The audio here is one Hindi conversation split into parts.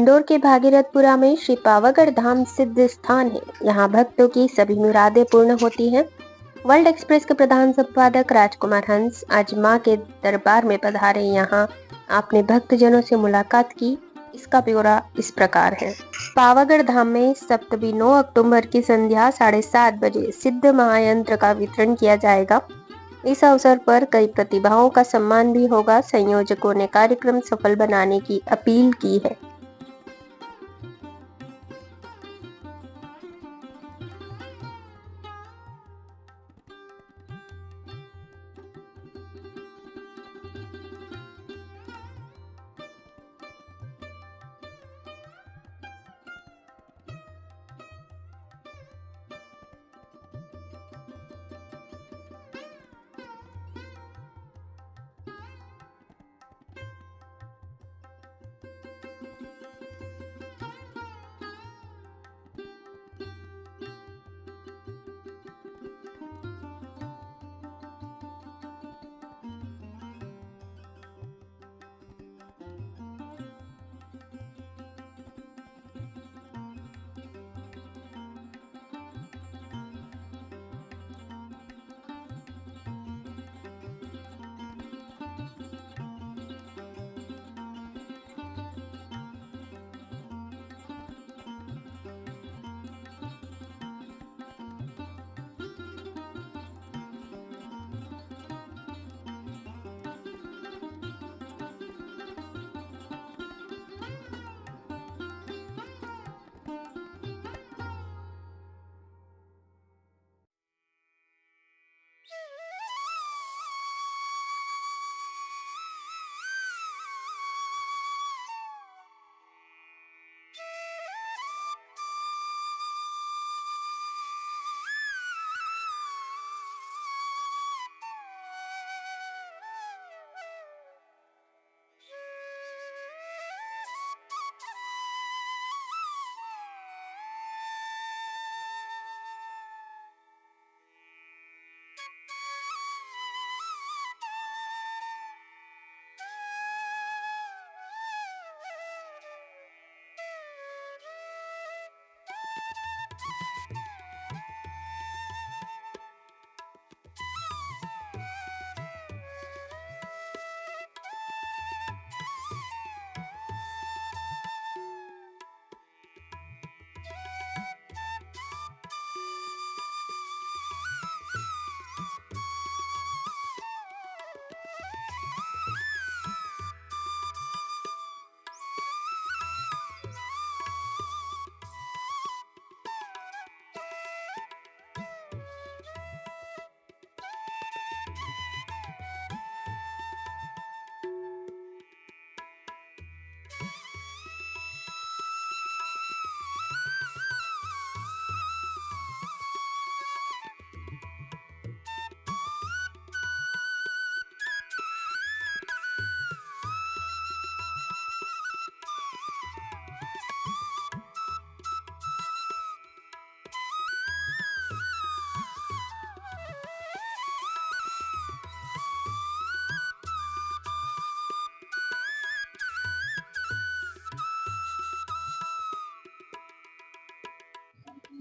इंदौर के भागीरथपुरा में श्री पावागढ़ धाम सिद्ध स्थान है। यहाँ भक्तों की सभी मुरादें पूर्ण होती हैं। वर्ल्ड एक्सप्रेस के प्रधान संपादक राजकुमार हंस आज मां के दरबार में पधारे। यहाँ आपने भक्तजनों से मुलाकात की। इसका ब्यौरा इस प्रकार है। पावागढ़ धाम में सप्तमी 9 अक्टूबर की संध्या 7:30 बजे सिद्ध महायंत्र का वितरण किया जाएगा। इस अवसर पर कई प्रतिभाओं का सम्मान भी होगा। संयोजकों ने कार्यक्रम सफल बनाने की अपील की है।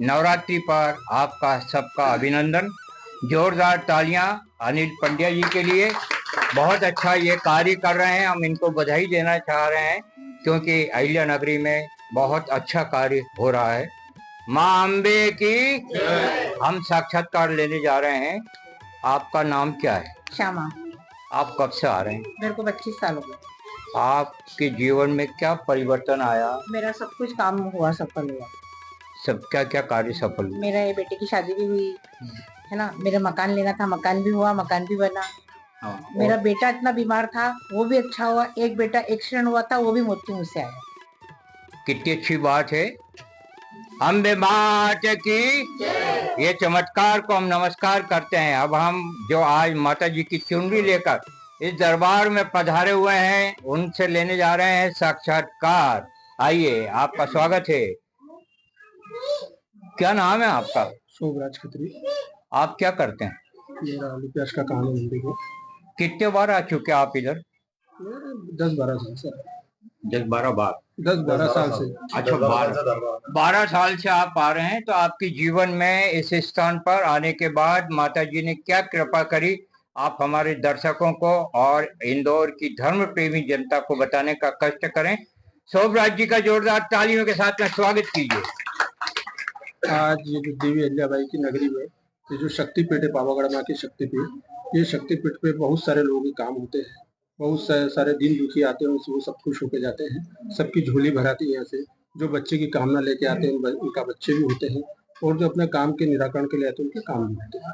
नवरात्रि पर आपका सबका अभिनंदन। जोरदार तालियां अनिल पंड्या जी के लिए। बहुत अच्छा ये कार्य कर रहे हैं, हम इनको बधाई देना चाह रहे हैं क्योंकि अहिल्या नगरी में बहुत अच्छा कार्य हो रहा है। माँ अम्बे की हम साक्षात्कार लेने जा रहे हैं। आपका नाम क्या है? श्यामा। आप कब से आ रहे हैं? मेरे को 25 साल हो गए। आपके जीवन में क्या परिवर्तन आया? मेरा सब कुछ काम हुआ, सफल हुआ। सब क्या क्या कार्य सफल हुआ? मेरा बेटे की शादी भी हुई है ना। मेरा मकान लेना था, मकान भी हुआ, मकान भी बना। मेरा बेटा इतना बीमार था, वो भी अच्छा हुआ। एक बेटा एक्सीडेंट हुआ था, वो भी मृत्यु मुझसे आया। कितनी अच्छी बात है। अम्बे मात की ये चमत्कार को हम नमस्कार करते हैं। अब हम जो आज माता जी की चुनरी लेकर इस दरबार में पधारे हुए हैं, उनसे लेने जा रहे हैं साक्षात्कार। आइए, आपका स्वागत है। क्या नाम है आपका? शोभराज खत्री। आप क्या करते हैं? मेरा आलू प्याज का काम है मंडी में। कितने बार आ चुके आप इधर? 10-12 साल सर। 10-12 बार 10-12 साल से। अच्छा, 12 साल से आप आ रहे हैं। तो आपके जीवन में इस स्थान पर आने के बाद माता जी ने क्या कृपा करी, आप हमारे दर्शकों को और इंदौर की धर्म प्रेमी जनता को बताने का कष्ट करें। शोभराज जी का जोरदार तालियों के साथ में स्वागत कीजिए। आज ये जो देवी अहिल्याबाई की नगरी में ये जो शक्तिपीठ है, पावागढ़ माँ की शक्तिपीठ, ये शक्तिपीठ पे बहुत सारे लोगों के काम होते हैं। बहुत सारे दीन दुखी आते हैं, वो सब खुश होके जाते हैं। सबकी झोली भराती है यहाँ से। जो बच्चे की कामना लेके आते हैं उनका बच्चे भी होते हैं, और जो अपने काम के निराकरण के लिए आते हैं उनके काम भी होते हैं।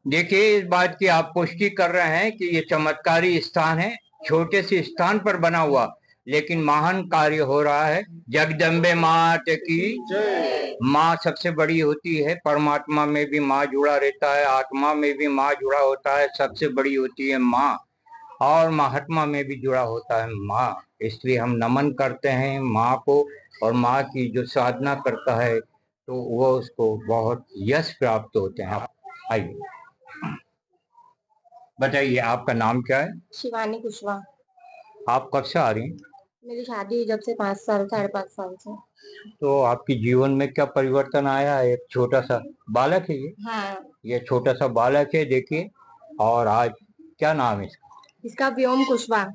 देखिए, इस बात की आप पुष्टि कर रहे हैं कि ये चमत्कारी स्थान है, छोटे से स्थान पर बना हुआ लेकिन महान कार्य हो रहा है। जगदम्बे मात की। माँ सबसे बड़ी होती है, परमात्मा में भी माँ जुड़ा रहता है, आत्मा में भी माँ जुड़ा होता है, सबसे बड़ी होती है माँ, और महात्मा में भी जुड़ा होता है माँ। इसलिए हम नमन करते हैं माँ को, और माँ की जो साधना करता है तो वो उसको बहुत यश प्राप्त होते हैं। आइए बताइए, आपका नाम क्या है? शिवानी कुशवाहा। आप कब से आ रही हैं? मेरी शादी हुई जब से 5 साढ़े 5 साल से। तो आपके जीवन में क्या परिवर्तन आया है? एक छोटा सा बालक है ये। हाँ, ये छोटा सा बालक है, देखिए। और आज क्या नाम है इसका? इसका व्योम कुशवाहा।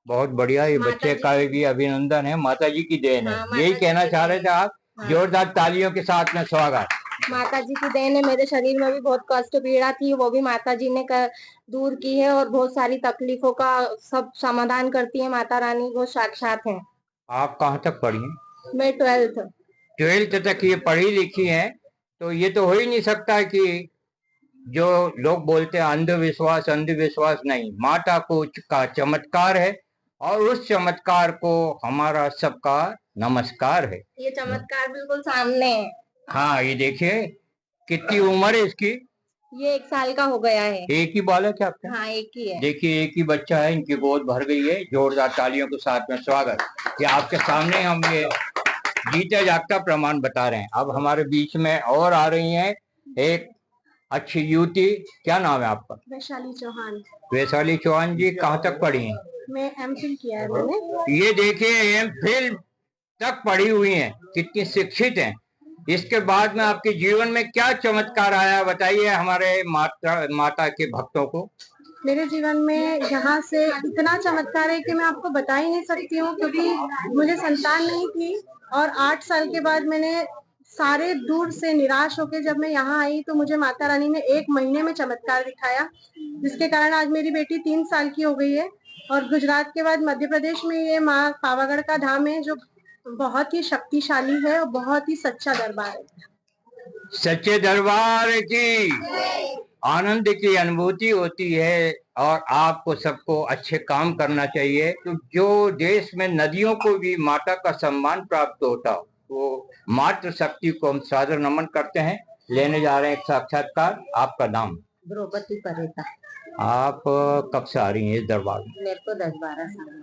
बहुत बढ़िया, ये माता बच्चे जी का भी अभिनंदन है, माता जी की देन है। हाँ, माता यही जी कहना की चाह रहे देन थे आप? हाँ। जोरदार तालियों के साथ में स्वागत। माता जी की देन है। मेरे शरीर में भी बहुत कष्ट पीड़ा थी, वो भी माता जी ने दूर की है, और बहुत सारी तकलीफों का सब समाधान करती है माता रानी, वो साक्षात है। आप कहाँ तक पढ़ी हैं? मैं 12th तक ये पढ़ी लिखी हैं। तो ये तो हो ही नहीं सकता कि जो लोग बोलते हैं अंधविश्वास, अंधविश्वास नहीं, माता को का चमत्कार है, और उस चमत्कार को हमारा सबका नमस्कार है। ये चमत्कार बिल्कुल सामने है। हाँ, ये देखिए, कितनी उम्र है इसकी? ये 1 साल का हो गया है। एक ही बालक है आपका? हाँ, एक ही है। देखिए, एक ही बच्चा है, इनकी गोद भर गई है। जोरदार तालियों के साथ में स्वागत। कि आपके सामने हम ये जीता जागता प्रमाण बता रहे हैं। अब हमारे बीच में और आ रही हैं एक अच्छी युवती। क्या नाम है आपका? वैशाली चौहान। वैशाली चौहान जी, कहाँ तक पढ़ी हैं? मैं एमफिल किया है मैंने। ये देखिए, एमफिल तक पढ़ी हुई हैं, कितनी शिक्षित हैं। इसके बाद में आपके जीवन में क्या चमत्कार आया, बताइए हमारे माता के भक्तों को। मेरे जीवन में यहाँ से इतना चमत्कार है कि मैं आपको बता ही नहीं सकती हूँ, क्योंकि मुझे संतान नहीं थी, और 8 साल के बाद मैंने सारे दूर से निराश होकर जब मैं यहाँ आई तो मुझे माता रानी ने 1 महीने में चमत्कार दिखाया, जिसके कारण आज मेरी बेटी 3 साल की हो गई है। और गुजरात के बाद मध्य प्रदेश में ये माँ पावागढ़ का धाम है, जो बहुत ही शक्तिशाली है और बहुत ही सच्चा दरबार है। सच्चे दरबार की आनंद की अनुभूति होती है, और आपको सबको अच्छे काम करना चाहिए। तो जो देश में नदियों को भी माता का सम्मान प्राप्त होता हो, वो मातृ शक्ति को हम सादर नमन करते हैं। लेने जा रहे हैं एक साक्षात्कार। आपका नाम? द्रौपदी परेता। आप कब से आ रही हैं इस दरबार में? मेरे को 10-12 साल।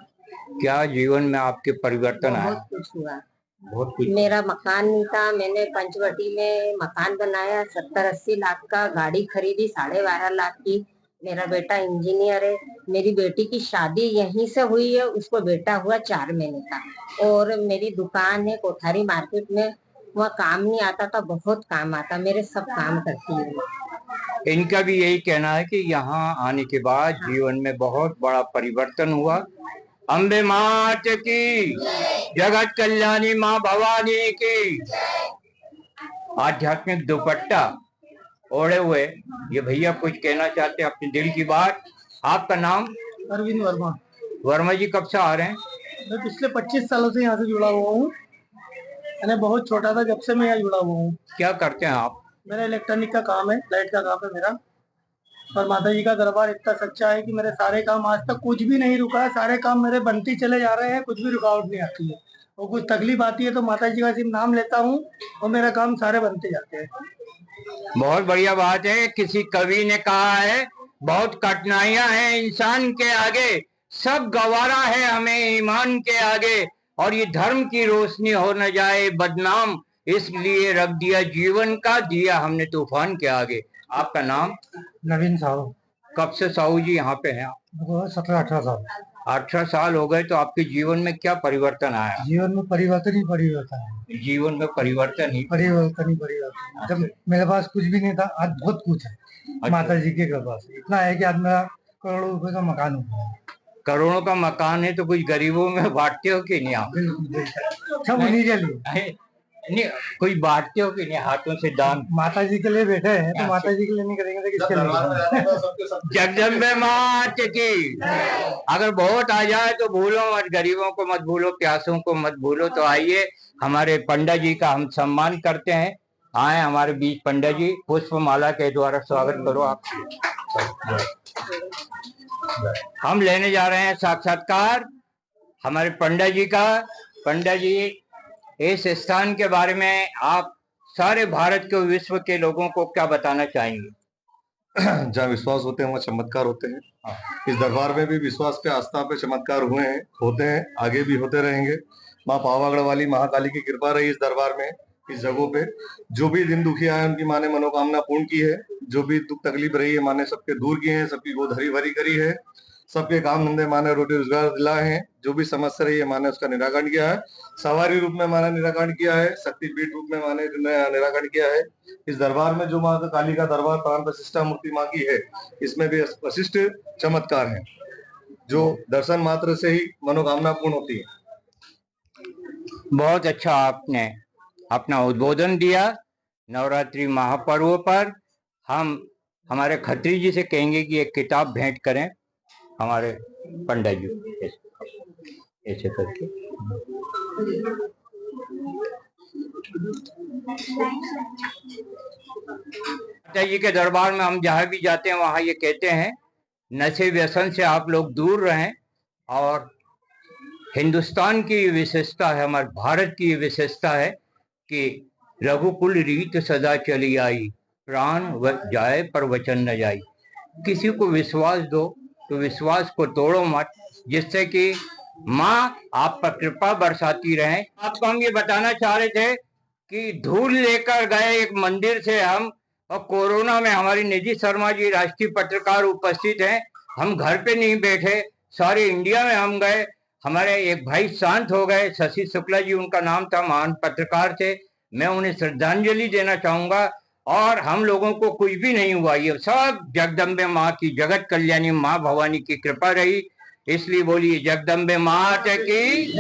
क्या जीवन में आपके परिवर्तन आए? बहुत कुछ हुआ। बहुत कुछ। मेरा मकान नहीं था, मैंने पंचवटी में मकान बनाया 70-80 लाख का। गाड़ी खरीदी 12.5 लाख की। मेरा बेटा इंजीनियर है। मेरी बेटी की शादी यहीं से हुई है, उसको बेटा हुआ 4 महीने का। और मेरी दुकान है कोठारी मार्केट में, वहाँ काम नहीं आता था, बहुत काम आता, मेरे सब काम करती है। इनका भी यही कहना है कि यहाँ आने के बाद जीवन में बहुत बड़ा परिवर्तन हुआ। अम्बे मात की, जगत कल्याणी माँ भवानी की। आध्यात्मिक दुपट्टा ओढ़े हुए ये भैया कुछ कहना चाहते हैं, अपने दिल की बात। आपका नाम? अरविंद वर्मा। वर्मा जी, कब से आ रहे हैं? मैं पिछले 25 सालों से यहाँ से जुड़ा हुआ हूँ। मैंने बहुत छोटा था जब से मैं यहाँ जुड़ा हुआ हूँ। क्या करते हैं आप? मेरा इलेक्ट्रॉनिक का काम है, लाइट का काम है मेरा। और माता जी का दरबार इतना सच्चा है कि मेरे सारे काम आज तक कुछ भी नहीं रुका है। सारे काम मेरे बनते चले जा रहे हैं, कुछ भी रुकावट नहीं आती है। और कुछ तकलीफ आती है तो माता जी का सिर्फ नाम लेता हूँ और मेरा काम सारे बनते जाते हैं। बहुत बढ़िया बात है। किसी कवि ने कहा है, बहुत कठिनाइयां हैं इंसान के आगे, सब गवारा है हमें ईमान के आगे, और ये धर्म की रोशनी हो न जाए बदनाम, इसलिए रख दिया जीवन का दिया हमने तूफान के आगे। आपका नाम? नवीन साहब। कब से साहू जी यहाँ पे हैं आप? 17-18 साल। 18 साल हो गए, तो आपके जीवन में क्या परिवर्तन आया? जीवन में परिवर्तन ही परिवर्तन है। जीवन में परिवर्तन ही परिवर्तन ही परिवर्तन। जब मेरे पास कुछ भी नहीं था, आज बहुत कुछ है माता जी की कृपा से। इतना है कि आज मेरा करोड़ों रुपए का मकान हो गया। करोड़ों का मकान है, तो कुछ गरीबों में बांटते हो कि नहीं आप? बिल्कुल सब उन्हीं के लिए। नहीं, कोई बांटते हो कि नहीं हाथों से दान? माता जी के लिए बैठे हैं तो माता जी के लिए नहीं करेंगे तो किसके लिए? जगदम्बे मात की। अगर बहुत आ जाए तो भूलो मत, गरीबों को मत भूलो, प्यासों को मत भूलो। तो आइए, हमारे पंडित जी का हम सम्मान करते हैं। आए हमारे बीच पंडित जी, पुष्पमाला के द्वारा स्वागत करो आप। हम लेने जा रहे हैं साक्षात्कार हमारे पंडित जी का। पंडित जी, इस स्थान के बारे में आप सारे भारत के विश्व के लोगों को क्या बताना चाहेंगे? जहाँ विश्वास होते हैं वहाँ चमत्कार होते हैं। इस दरबार में भी विश्वास पे, आस्था पे चमत्कार हुए हैं, होते हैं, आगे भी होते रहेंगे। माँ पावागढ़ वाली महाकाली की कृपा रही इस दरबार में, इस जगहों पे। जो भी दिन दुखी आए उनकी माँ ने मनोकामना पूर्ण की है। जो भी दुख तकलीफ रही है माँ ने सबके दूर किए हैं, सबकी गोद हरी भरी करी है, सबके काम धंधे माँ ने रोटी रोजगार दिलाए हैं। जो भी समस्या रही है माँ ने उसका निराकरण किया है। सवारी रूप में माँ ने निराकरण किया है, शक्तिपीठ रूप में माँ ने निराकरण किया है। इस दरबार में जो माँ काली का दरबार प्राण प्रतिष्ठा मूर्ति माँ की है, इसमें भी वशिष्ठ चमत्कार है, जो दर्शन मात्र से ही मनोकामना पूर्ण होती है। बहुत अच्छा आपने अपना उद्बोधन दिया। नवरात्रि महापर्व पर हम हमारे खत्री जी से कहेंगे कि एक किताब भेंट करें हमारे पंडित जी, ऐसे करके। माता जी के दरबार में हम जहाँ भी जाते हैं वहाँ ये कहते हैं, नशे व्यसन से आप लोग दूर रहें। और हिंदुस्तान की विशेषता है, हमारे भारत की विशेषता है कि रघुकुल रीत सदा चली आई, प्राण जाए पर वचन न जाई। किसी को विश्वास दो तो विश्वास को तोड़ो मत, जिससे कि माँ आप पर कृपा बरसाती रहे। आपको हम ये बताना चाह रहे थे कि धूल लेकर गए एक मंदिर से हम, और कोरोना में हमारी निधि शर्मा जी राष्ट्रीय पत्रकार उपस्थित हैं। हम घर पे नहीं बैठे, सारे इंडिया में हम गए। हमारे एक भाई शांत हो गए, शशि शुक्ला जी उनका नाम था, महान पत्रकार थे। मैं उन्हें श्रद्धांजलि देना चाहूंगा। और हम लोगों को कुछ भी नहीं हुआ, ये सब जगदम्बे माँ की, जगत कल्याणी माँ भवानी की कृपा रही। इसलिए बोलिए जगदम्बे माँ की।